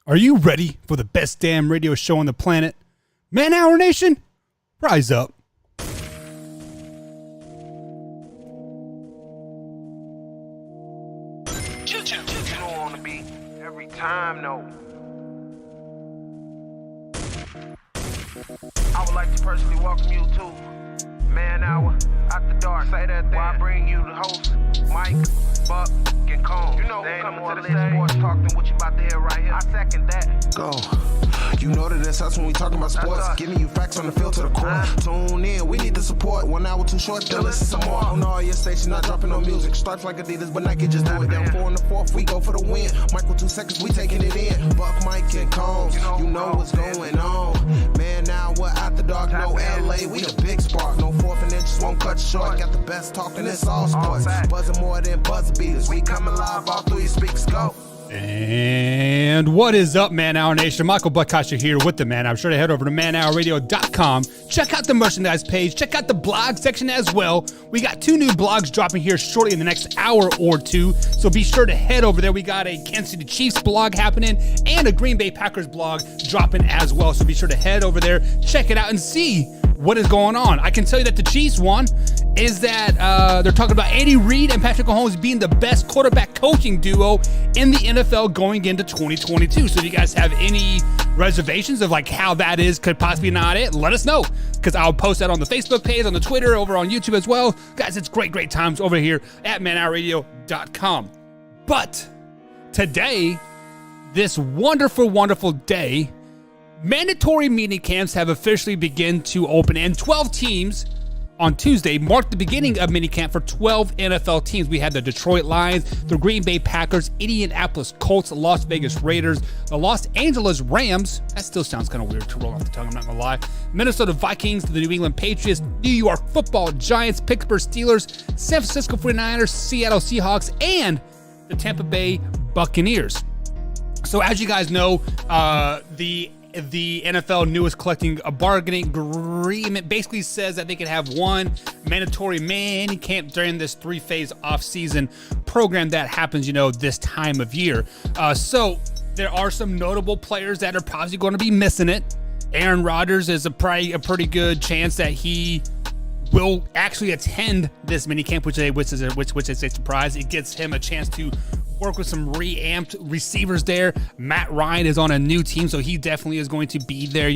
Are you ready for the best damn radio show on the planet? Man Hour Nation, rise up. You don't want to be every time, no. I would like to personally welcome you to Man Hour After Dark. Say that while I bring you the host, Mike, Buck, and Cone. You know who coming to the stage sports talk than what you about to hear right here. I second that. Go. You know that it's us when we talking about sports. Giving you facts on the field to the core. Tune in, we need the support. 1 hour too short, then listen some more. On all your stations, not dropping no music. Starts like Adidas, but Nike just do it. Down 4 in the 4th, we go for the win. Michael 2 seconds, we taking it in. Buck, Mike, and Combs, you know what's going on. Man, now we're After Dark, no LA, we the big spark. No 4th and inches won't cut you short. Got the best talking, it's all sports. Buzzing more than buzz beaters. We coming live all through your speakers, go. And what is up, Man Hour Nation? Michael Buckasha here with the Man Hour. Sure to head over to manhourradio.com. Check out the merchandise page. Check out the blog section as well. We got 2 new blogs dropping here shortly in the next hour or 2. So be sure to head over there. We got a Kansas City Chiefs blog happening and a Green Bay Packers blog dropping as well. So be sure to head over there, check it out, and see what is going on. I can tell you that the Chiefs one is that they're talking about Andy Reid and Patrick Mahomes being the best quarterback coaching duo in the NFL going into 2022. So if you guys have any reservations of like how that is, could possibly not it, let us know, because I'll post that on the Facebook page, on the Twitter, over on YouTube as well. Guys, it's great times over here at manhourradio.com. But today, this wonderful day, mandatory mini camps have officially begun to open, and 12 teams on Tuesday marked the beginning of minicamp for 12 NFL teams. We had the Detroit Lions, the Green Bay Packers, Indianapolis Colts, the Las Vegas Raiders, the Los Angeles Rams. That still sounds kind of weird to roll off the tongue, I'm not gonna lie. Minnesota Vikings, the New England Patriots, New York Football Giants, Pittsburgh Steelers, San Francisco 49ers, Seattle Seahawks, and the Tampa Bay Buccaneers. So as you guys know, the NFL newest collecting a bargaining agreement basically says that they can have one mandatory mini camp during this 3-phase off-season program that happens, this time of year. So there are some notable players that are probably going to be missing it. Aaron Rodgers is probably a pretty good chance that he will actually attend this mini camp, which is a surprise. It gives him a chance to work with some reamped receivers there. Matt Ryan is on a new team, so he definitely is going to be there,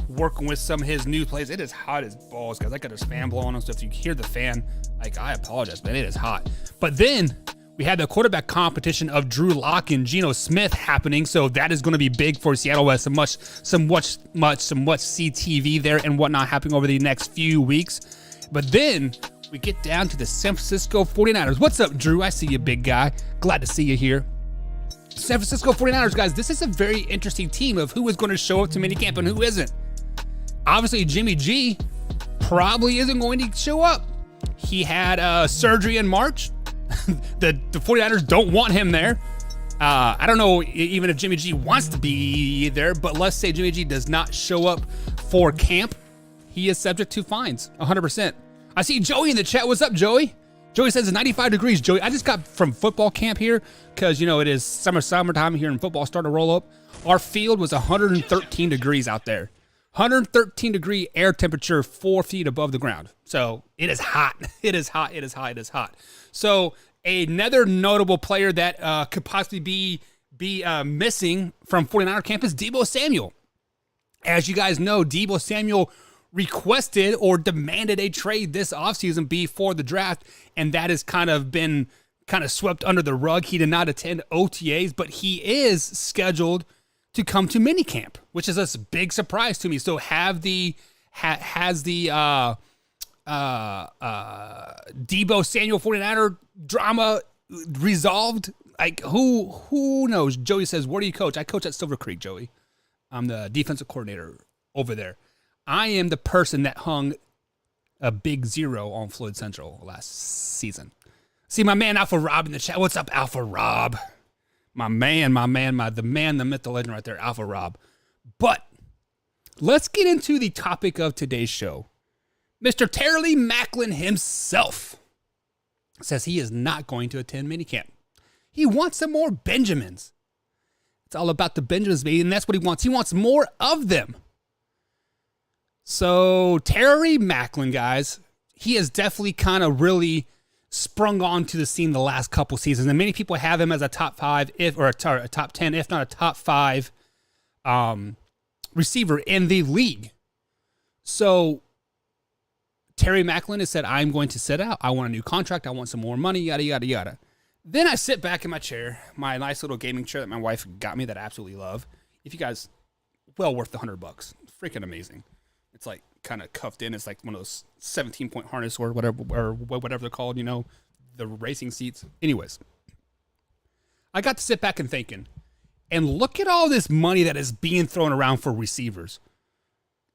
working with some of his new plays. It is hot as balls, guys. I got this fan blowing on, so if you hear the fan, I apologize, man. It is hot. But then we had the quarterback competition of Drew Lock and Geno Smith happening, so that is going to be big for Seattle with some much see TV there and whatnot happening over the next few weeks. But then we get down to the San Francisco 49ers. What's up, Drew? I see you, big guy. Glad to see you here. San Francisco 49ers, guys, this is a very interesting team of who is going to show up to minicamp and who isn't. Obviously, Jimmy G probably isn't going to show up. He had surgery in March. The 49ers don't want him there. I don't know even if Jimmy G wants to be there, but let's say Jimmy G does not show up for camp. He is subject to fines, 100%. I see Joey in the chat. What's up, Joey? Joey says it's 95 degrees. Joey, I just got from football camp here because, it is summertime here and football starting to roll up. Our field was 113 degrees out there. 113 degree air temperature 4 feet above the ground. So it is hot. It is hot. It is hot. It is hot. So another notable player that could possibly be missing from 49er camp is Deebo Samuel. As you guys know, Deebo Samuel requested or demanded a trade this offseason before the draft, and that has kind of been swept under the rug. He did not attend OTAs, but he is scheduled to come to minicamp, which is a big surprise to me. So has the Deebo Samuel 49er drama resolved? Who knows? Joey says, where do you coach? I coach at Silver Creek, Joey. I'm the defensive coordinator over there. I am the person that hung a big 0 on Floyd Central last season. See my man Alpha Rob in the chat. What's up, Alpha Rob? The man, the myth, the legend right there, Alpha Rob. But let's get into the topic of today's show. Mr. Terry Macklin himself says he is not going to attend minicamp. He wants some more Benjamins. It's all about the Benjamins, baby, and that's what he wants. He wants more of them. So Terry Macklin, guys, he has definitely kind of really sprung onto the scene the last couple seasons, and many people have him as a top 5, or a top 10, if not a top 5 receiver in the league. So Terry Macklin has said, I'm going to sit out. I want a new contract. I want some more money, yada, yada, yada. Then I sit back in my chair, my nice little gaming chair that my wife got me that I absolutely love. If you guys, well worth the $100. Freaking amazing. It's like kind of cuffed in. It's like one of those 17-point harness or whatever they're called, you know, the racing seats. Anyways, I got to sit back and thinking, and look at all this money that is being thrown around for receivers.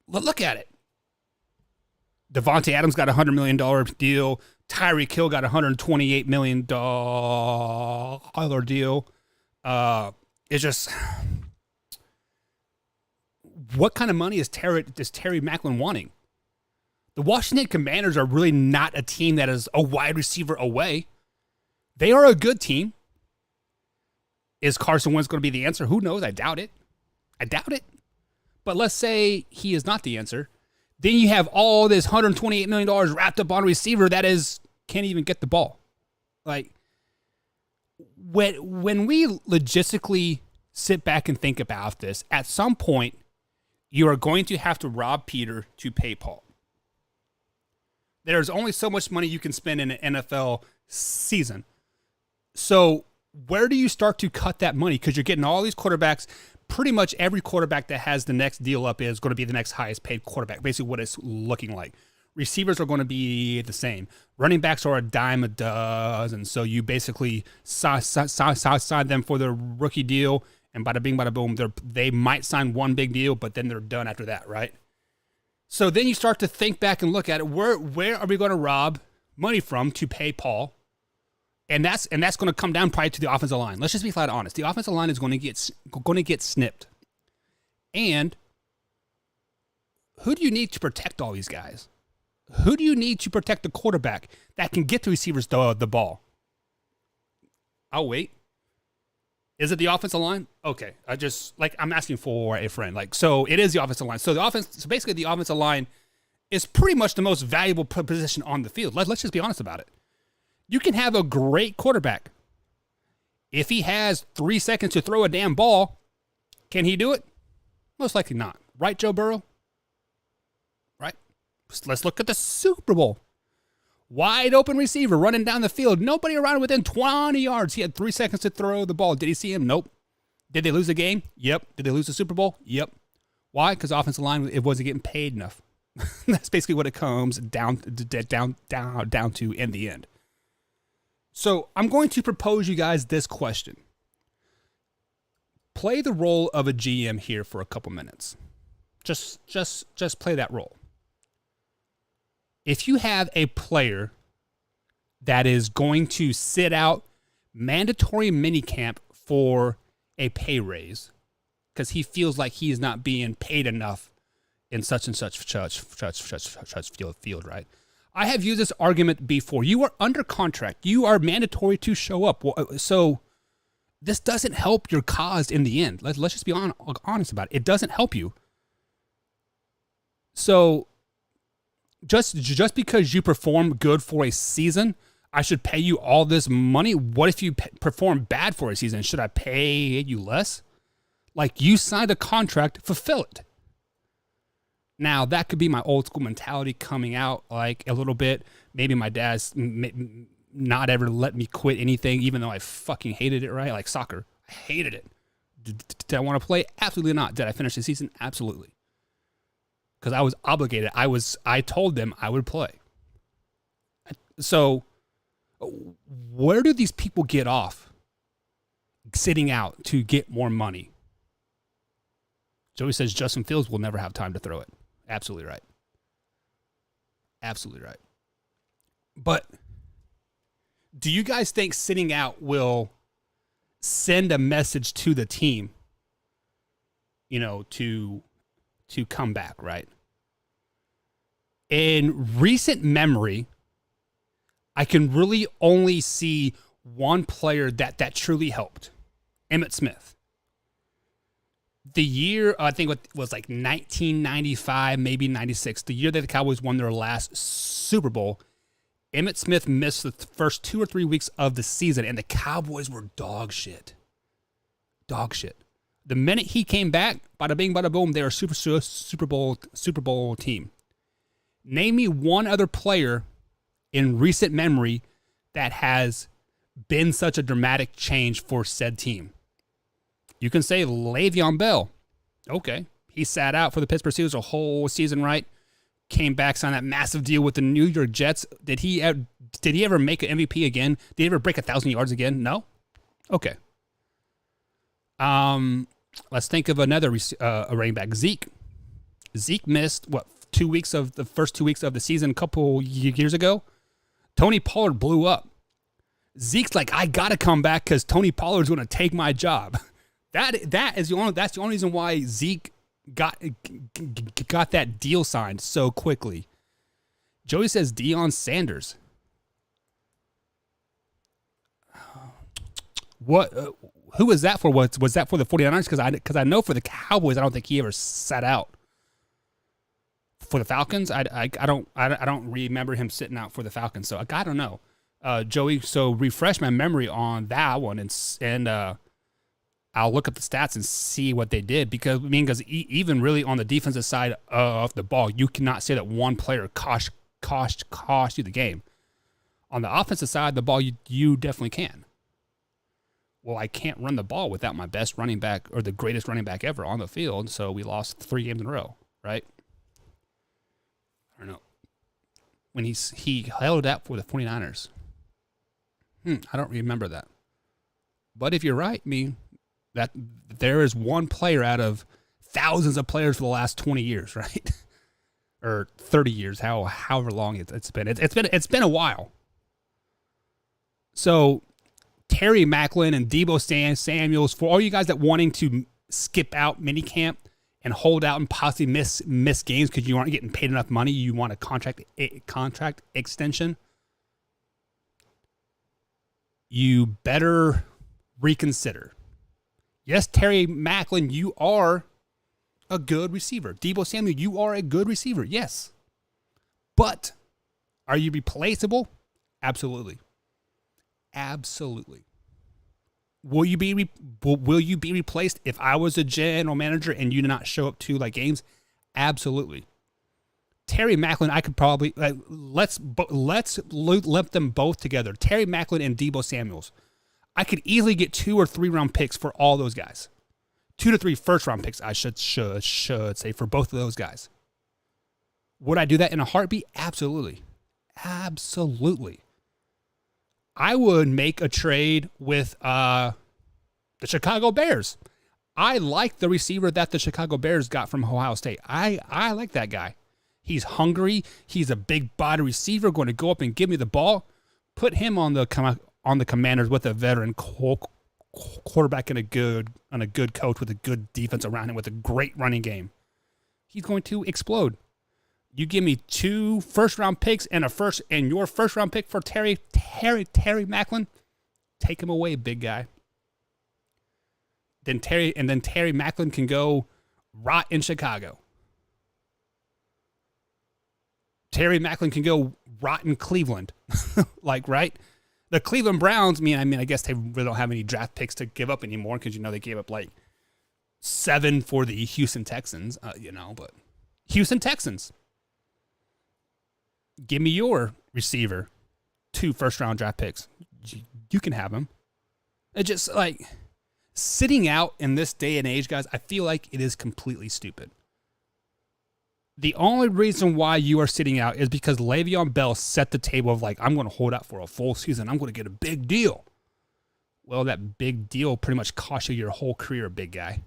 Look at it. Devontae Adams got a $100 million deal. Tyreek Hill got a $128 million deal. It's just, what kind of money is Terry Macklin wanting? The Washington Commanders are really not a team that is a wide receiver away. They are a good team. Is Carson Wentz going to be the answer? Who knows? I doubt it. But let's say he is not the answer. Then you have all this $128 million wrapped up on a receiver that can't even get the ball. Like, when we logistically sit back and think about this, at some point, you are going to have to rob Peter to pay Paul. There's only so much money you can spend in an NFL season. So where do you start to cut that money? Because you're getting all these quarterbacks. Pretty much every quarterback that has the next deal up is going to be the next highest paid quarterback, basically what it's looking like. Receivers are going to be the same. Running backs are a dime a dozen. So you basically sign them for their rookie deal, and bada bing, bada boom, they might sign one big deal, but then they're done after that, right? So then you start to think back and look at it. Where are we going to rob money from to pay Paul? And that's going to come down probably to the offensive line. Let's just be flat honest. The offensive line is going to get snipped. And who do you need to protect all these guys? Who do you need to protect the quarterback that can get the receivers the ball? I'll wait. Is it the offensive line? Okay. I'm asking for a friend. So it is the offensive line. So basically the offensive line is pretty much the most valuable position on the field. Let's just be honest about it. You can have a great quarterback. If he has 3 seconds to throw a damn ball, can he do it? Most likely not. Right, Joe Burrow? Right? Let's look at the Super Bowl. Wide open receiver running down the field. Nobody around within 20 yards. He had 3 seconds to throw the ball. Did he see him? Nope. Did they lose the game? Yep. Did they lose the Super Bowl? Yep. Why? Because offensive line, it wasn't getting paid enough. That's basically what it comes down to in the end. So I'm going to propose you guys this question. Play the role of a GM here for a couple minutes. Just play that role. If you have a player that is going to sit out mandatory minicamp for a pay raise because he feels like he is not being paid enough in such and such field, right? I have used this argument before. You are under contract. You are mandatory to show up. So this doesn't help your cause in the end. Let's just be honest about it. It doesn't help you. So just because you perform good for a season, I should pay you all this money? What if you perform bad for a season? Should I pay you less? Like, you signed a contract, fulfill it. Now, that could be my old school mentality coming out like a little bit. Maybe my dad's not ever let me quit anything, even though I fucking hated it, right? Like soccer. I hated it. Did I want to play? Absolutely not. Did I finish the season? Absolutely. Because I was obligated. I told them I would play. So, where do these people get off sitting out to get more money? Joey says Justin Fields will never have time to throw it. Absolutely right. Absolutely right. But do you guys think sitting out will send a message to the team, to come back, right? In recent memory, I can really only see one player that truly helped. Emmitt Smith. The year, I think it was like 1995, maybe 96, the year that the Cowboys won their last Super Bowl, Emmitt Smith missed the first 2 or 3 weeks of the season, and the Cowboys were dog shit. Dog shit. The minute he came back, bada bing, bada boom, they were a Super Bowl team. Name me one other player in recent memory that has been such a dramatic change for said team. You can say Le'Veon Bell. Okay. He sat out for the Pittsburgh Steelers a whole season, right? Came back, signed that massive deal with the New York Jets. Did he ever make an MVP again? Did he ever break 1,000 yards again? No? Okay. Let's think of another running back. Zeke. Zeke missed, the first 2 weeks of the season a couple years ago? Tony Pollard blew up. Zeke's like, I got to come back because Tony Pollard's going to take my job. That's the only reason why Zeke got that deal signed so quickly. Joey says Deion Sanders. What? Who was that for? Was that for the 49ers? Because I know for the Cowboys, I don't think he ever sat out. For the Falcons, I don't remember him sitting out for the Falcons. So I don't know. Joey, so refresh my memory on that one and I'll look up the stats and see what they did because even really on the defensive side of the ball, you cannot say that one player cost you the game. On the offensive side of the ball, you definitely can. Well, I can't run the ball without my best running back or the greatest running back ever on the field, so we lost 3 games in a row, right? I don't know. When he held out for the 49ers. I don't remember that. But if you're right, that there is one player out of thousands of players for the last 20 years, right? Or 30 years, however long it's been. It's been a while. So Terry Macklin and Deebo Samuels, for all you guys that wanting to skip out minicamp and hold out and possibly miss games because you aren't getting paid enough money, you want a contract extension, you better reconsider. Yes, Terry Macklin, you are a good receiver. Deebo Samuel, you are a good receiver. Yes. But are you replaceable? Absolutely. Absolutely. Will you be replaced if I was a general manager and you did not show up to games? Absolutely. Terry Macklin, I could probably let's lump them both together. Terry Macklin and Deebo Samuels. I could easily get 2 or 3 round picks for all those guys. 2 to 3 first round picks, I should say, for both of those guys. Would I do that in a heartbeat? Absolutely. Absolutely. I would make a trade with the Chicago Bears. I like the receiver that the Chicago Bears got from Ohio State. I like that guy. He's hungry. He's a big body receiver going to go up and give me the ball. Put him on the Commanders with a veteran quarterback and a good coach with a good defense around him with a great running game. He's going to explode. You give me 2 first-round picks and your first-round pick for Terry Macklin. Take him away, big guy. Then Terry Macklin can go rot in Chicago. Terry Macklin can go rot in Cleveland, right? The Cleveland Browns, I guess they really don't have any draft picks to give up anymore because they gave up 7 for the Houston Texans, but Houston Texans. Give me your receiver, 2 first-round draft picks. You can have them. It's just sitting out in this day and age, guys, I feel like it is completely stupid. The only reason why you are sitting out is because Le'Veon Bell set the table of I'm going to hold out for a full season. I'm going to get a big deal. Well, that big deal pretty much cost you your whole career, big guy.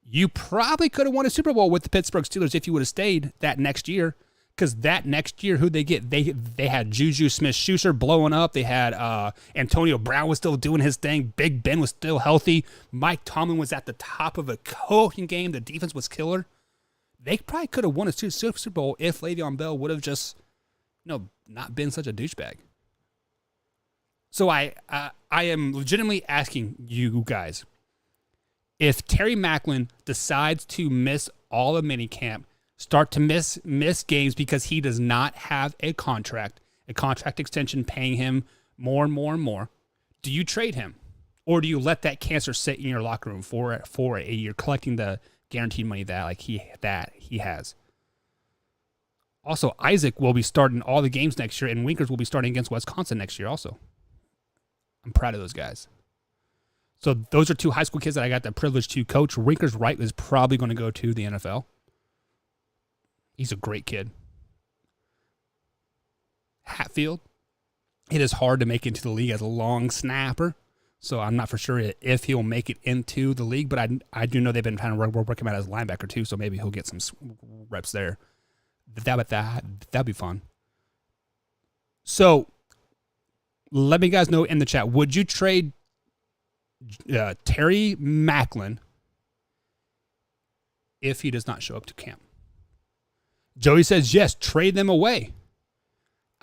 You probably could have won a Super Bowl with the Pittsburgh Steelers if you would have stayed that next year. Because that next year, who'd they get? They had Juju Smith-Schuster blowing up. They had Antonio Brown was still doing his thing. Big Ben was still healthy. Mike Tomlin was at the top of a coaching game. The defense was killer. They probably could have won a Super Bowl if Le'Veon Bell would have just, not been such a douchebag. So I am legitimately asking you guys, If Terry Macklin decides to miss all of minicamp, start to miss games because he does not have a contract extension paying him more and more and more, do you trade him? Or do you let that cancer sit in your locker room for a year, collecting the guaranteed money that he has? Also, Isaac will be starting all the games next year, and Winkers will be starting against Wisconsin next year also. I'm proud of those guys. So those are two high school kids that I got the privilege to coach. Winkers Wright is probably going to go to the NFL. He's a great kid. Hatfield, it is hard to make it into the league as a long snapper. So I'm not for sure if he'll make it into the league, but I do know they've been trying to work him out as a linebacker too, so maybe he'll get some reps there. That'd be fun. So let me guys know in the chat, would you trade Terry Macklin if he does not show up to camp? Joey says yes, trade them away.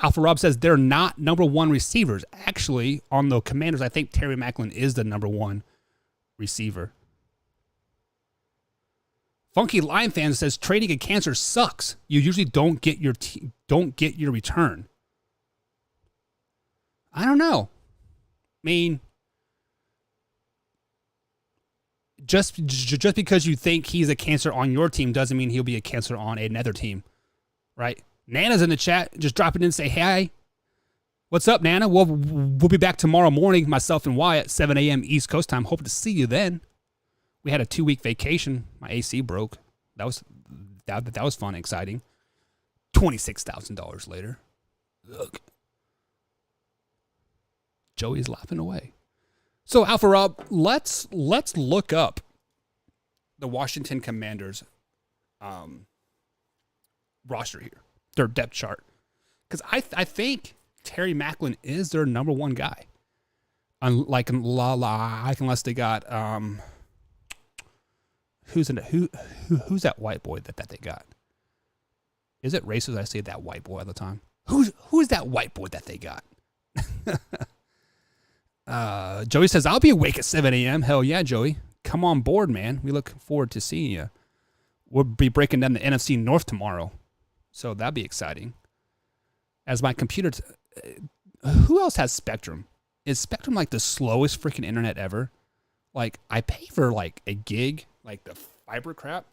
Alpha Rob says they're not number one receivers. Actually, on the Commanders, I think Terry Macklin is the number one receiver. Funky Lion Fan says trading a cancer sucks. You usually don't get your return. I don't know. I mean, just because you think he's a cancer on your team doesn't mean he'll be a cancer on another team, right? Nana's in the chat. Just drop it in and say, hey, what's up, Nana? We'll be back tomorrow morning, myself and Wyatt, 7 a.m. East Coast time. Hope to see you then. We had a 2-week vacation. My AC broke. That was fun and exciting. $26,000 later. Look. Joey's laughing away. So, Alpha Rob, let's look up the Washington Commanders roster here. Their depth chart. Because I think Terry Macklin is their number one guy. Unless they got who's that white boy that they got? Is it racist? I say that white boy all the time. Who's that white boy that they got? Joey says, I'll be awake at 7 a.m. Hell yeah, Joey. Come on board, man. We look forward to seeing you. We'll be breaking down the NFC North tomorrow. So that'd be exciting. As my computer... who else has Spectrum? Is Spectrum like the slowest freaking internet ever? Like, I pay for like a gig, like the fiber crap,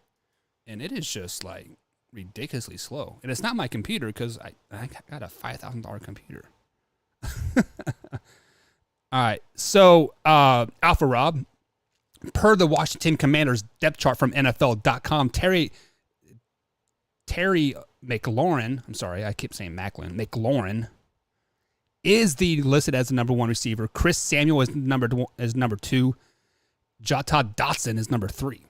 and it is just like ridiculously slow. And it's not my computer because I got a $5,000 computer. All right, so Alpha Rob, per the Washington Commanders depth chart from NFL.com, Terry McLaurin, I'm sorry, I keep saying Macklin, McLaurin is listed as the number one receiver. Chris Samuel is number 2. Jota Dotson is number 3.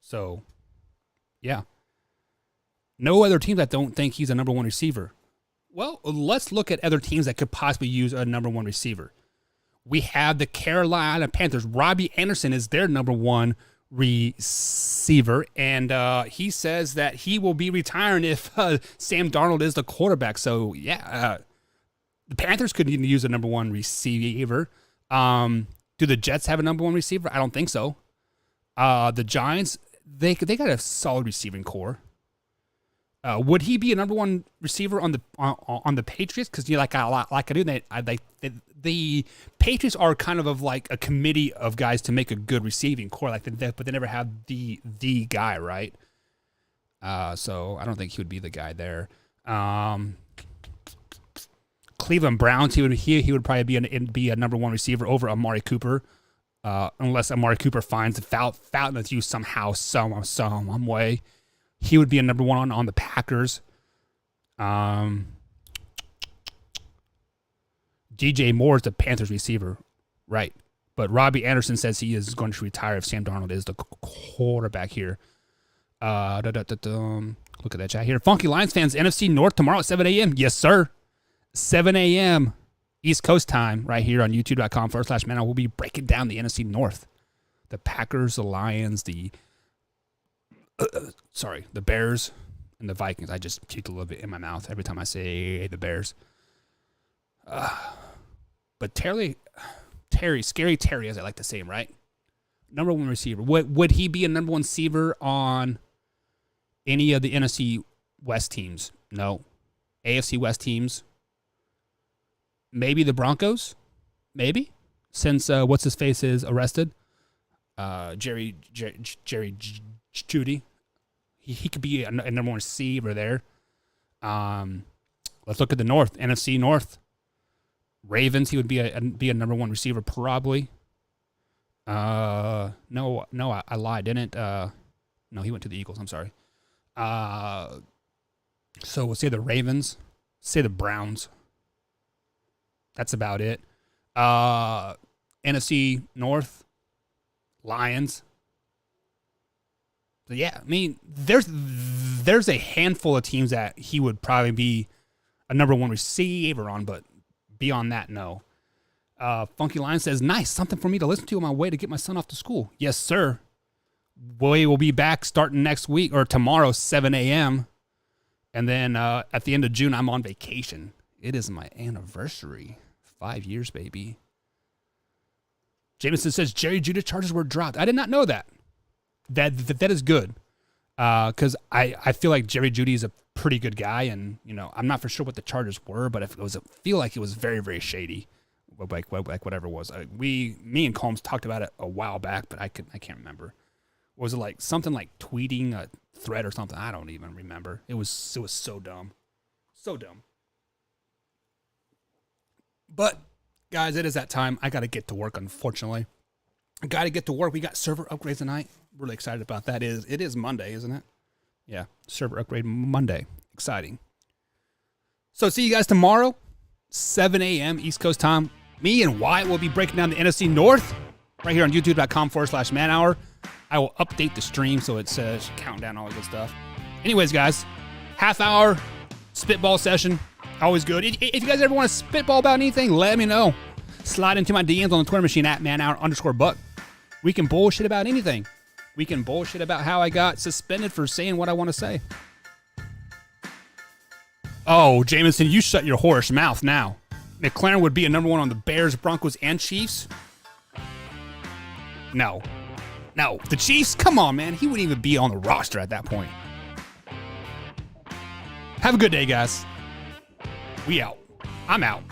So, yeah. No other teams that don't think he's a number one receiver. Well, let's look at other teams that could possibly use a number one receiver. We have the Carolina Panthers. Robbie Anderson is their number one receiver, and he says that he will be retiring if Sam Darnold is the quarterback. So, yeah, the Panthers could use a number one receiver. Do the Jets have a number one receiver? I don't think so. The Giants, they got a solid receiving core. Would he be a number one receiver on the Patriots? Because the Patriots are kind of like a committee of guys to make a good receiving core, but they never have the guy, right? So I don't think he would be the guy there. Cleveland Browns, he would probably be a number one receiver over Amari Cooper, unless Amari Cooper finds Fountain with you somehow, some way. He would be a number one on the Packers. DJ Moore is the Panthers receiver, right? But Robbie Anderson says he is going to retire if Sam Darnold is the quarterback here. Look at that chat here. Funky Lions fans, NFC North tomorrow at 7 a.m. Yes, sir. 7 a.m. East Coast time right here on youtube.com/man. We'll be breaking down the NFC North. The Packers, the Lions, the Bears, and the Vikings. I just puked a little bit in my mouth every time I say the Bears. But Terry, Scary Terry, as I like to say him, right? Number one receiver. Would he be a number one receiver on any of the NFC West teams? No. AFC West teams? Maybe the Broncos? Maybe. Since what's-his-face is arrested. Jerry Jeudy. He could be a number one receiver there. Let's look at the North. NFC North. Ravens, he would be a number one receiver probably. No, I lied, didn't? No, he went to the Eagles. I'm sorry. So we'll say the Ravens, say the Browns. That's about it. NFC North, Lions. So yeah, I mean, there's a handful of teams that he would probably be a number one receiver on, but beyond that, no. Funky Lion says, nice, something for me to listen to on my way to get my son off to school. Yes, sir. We will be back starting next week or tomorrow, 7 a.m. And then at the end of June, I'm on vacation. It is my anniversary. 5 years, baby. Jameson says, Jerry Jeudy charges were dropped. I did not know that. That is good. Because I feel like Jerry Jeudy is a pretty good guy. And, you know, I'm not for sure what the charges were, but if it was, I feel like it was very, very shady. Like whatever it was. Me and Combs talked about it a while back, but I can't remember. Was it like something like tweeting a thread or something? I don't even remember. It was so dumb. So dumb. But, guys, it is that time. I got to get to work, unfortunately. I got to get to work. We got server upgrades tonight. Really excited about that. It is Monday, isn't it? Yeah, server upgrade Monday. Exciting. So, see you guys tomorrow, 7 a.m. East Coast time. Me and Wyatt will be breaking down the NFC North right here on youtube.com/manhour. I will update the stream so it says countdown, all that good stuff. Anyways, guys, half hour spitball session. Always good. If you guys ever want to spitball about anything, let me know. Slide into my DMs on the Twitter machine at manhour_buck. We can bullshit about anything. We can bullshit about how I got suspended for saying what I want to say. Oh, Jameson, you shut your whorish mouth now. McLaren would be a number one on the Bears, Broncos, and Chiefs? No. The Chiefs? Come on, man. He wouldn't even be on the roster at that point. Have a good day, guys. We out. I'm out.